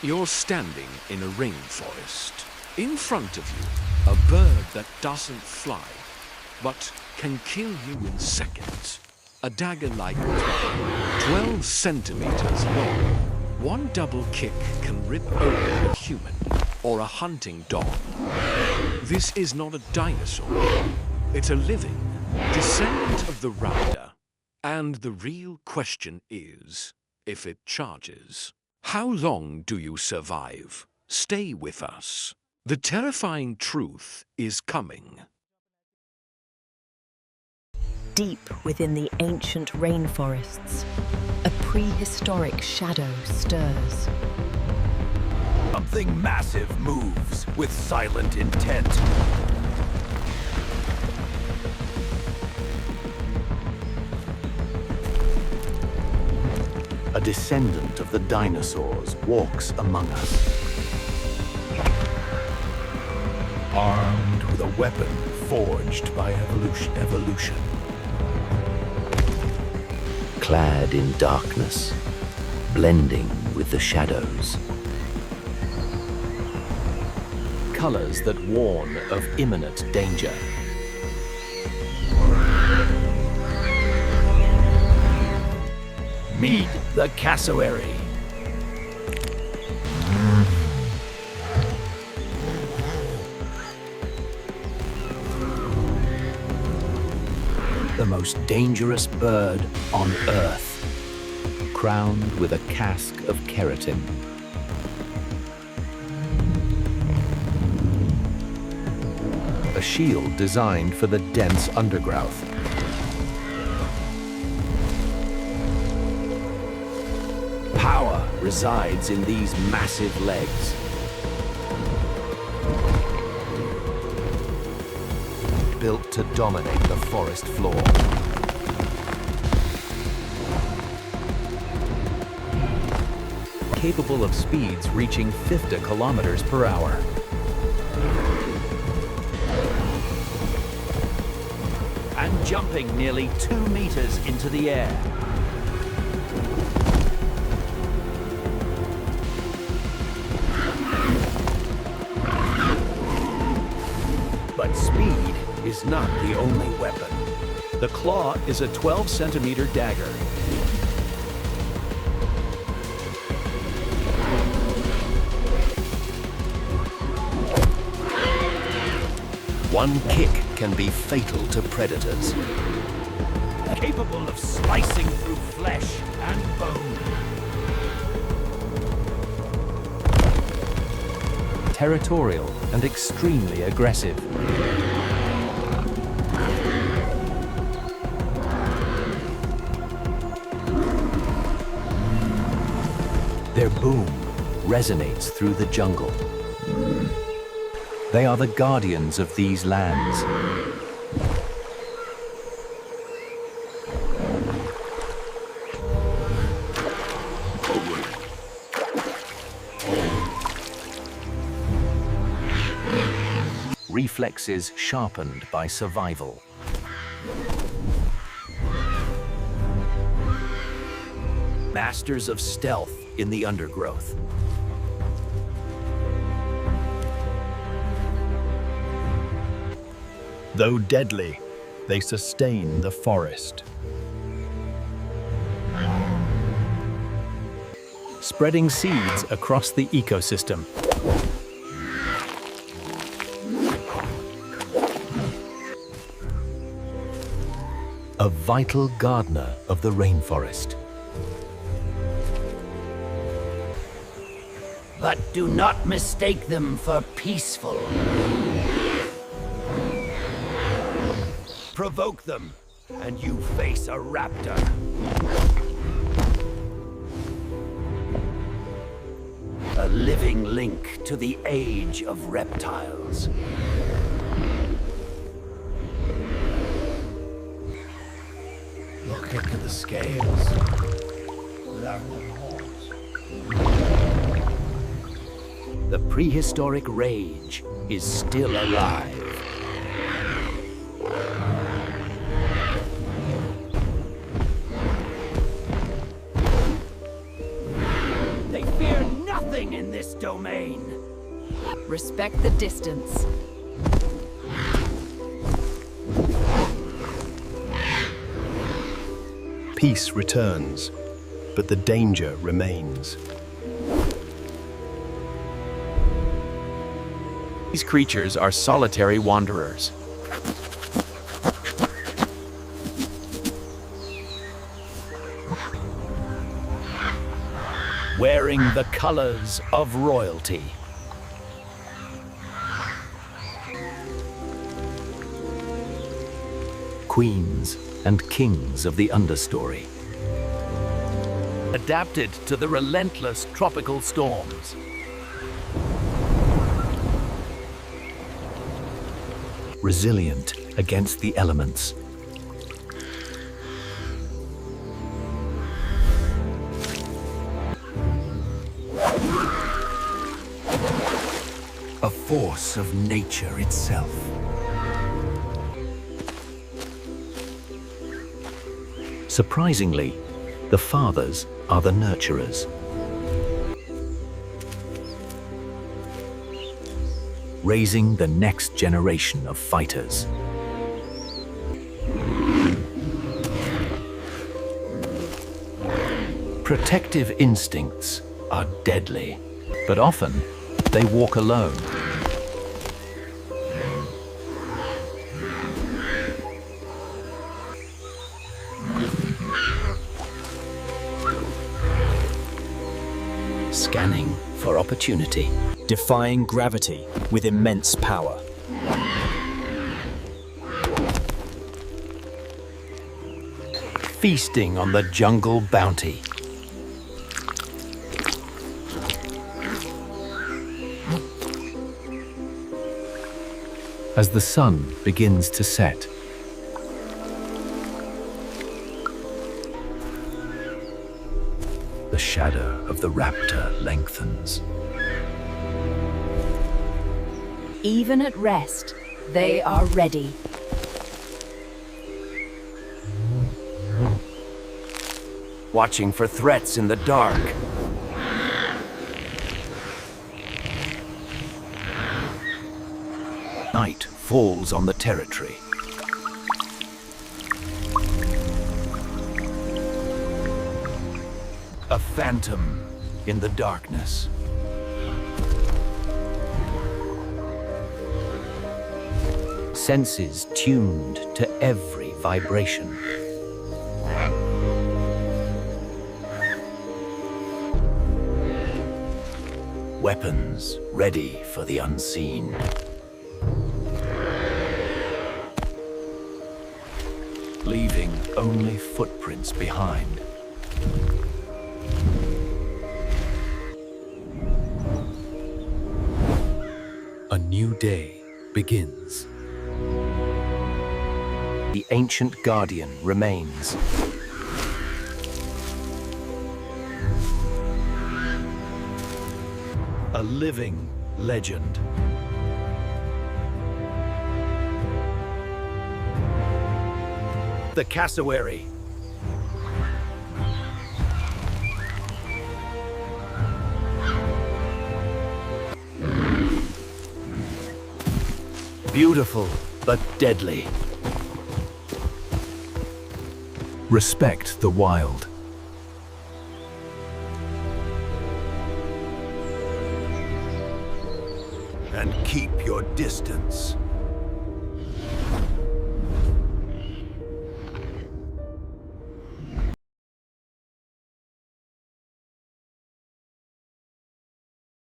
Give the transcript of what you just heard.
You're standing in a rainforest. In front of you, a bird that doesn't fly, but can kill you in seconds. A dagger-like weapon, 12 centimeters long. One double kick can rip open a human or a hunting dog. This is not a dinosaur. It's a living descendant of the raptor. And the real question is, if it charges, how long do you survive? Stay with us. The terrifying truth is coming. Deep within the ancient rainforests, a prehistoric shadow stirs. Something massive moves with silent intent. A descendant of the dinosaurs walks among us. Armed with a weapon forged by evolution. Clad in darkness, blending with the shadows. Colors that warn of imminent danger. Meet the Cassowary. The most dangerous bird on Earth, crowned with a casque of keratin. A shield designed for the dense undergrowth. Power resides in these massive legs. Built to dominate the forest floor. Capable of speeds reaching 50 kilometers per hour. And jumping nearly 2 meters into the air. But speed is not the only weapon. The claw is a 12-centimeter dagger. One kick can be fatal to predators. Capable of slicing through flesh and bone. Territorial and extremely aggressive. Their boom resonates through the jungle. They are the guardians of these lands. Reflexes sharpened by survival. Masters of stealth in the undergrowth. Though deadly, they sustain the forest. Spreading seeds across the ecosystem. A vital gardener of the rainforest. But do not mistake them for peaceful. Provoke them, and you face a raptor. A living link to the age of reptiles. Look into the scales. The prehistoric rage is still alive. They fear nothing in this domain. Respect the distance. Peace returns, but the danger remains. These creatures are solitary wanderers. Wearing the colors of royalty. Queens and kings of the understory. Adapted to the relentless tropical storms. Resilient against the elements. A force of nature itself. Surprisingly, the fathers are the nurturers. Raising the next generation of fighters. Protective instincts are deadly, but often they walk alone. Scanning for opportunity. Defying gravity with immense power. Feasting on the jungle bounty. As the sun begins to set, the shadow of the raptor lengthens. Even at rest, they are ready. Watching for threats in the dark. Night falls on the territory. A phantom in the darkness. Senses tuned to every vibration. Weapons ready for the unseen. Leaving only footprints behind. A new day begins. The ancient guardian remains. A living legend. The Cassowary. Beautiful, but deadly. Respect the wild. And keep your distance.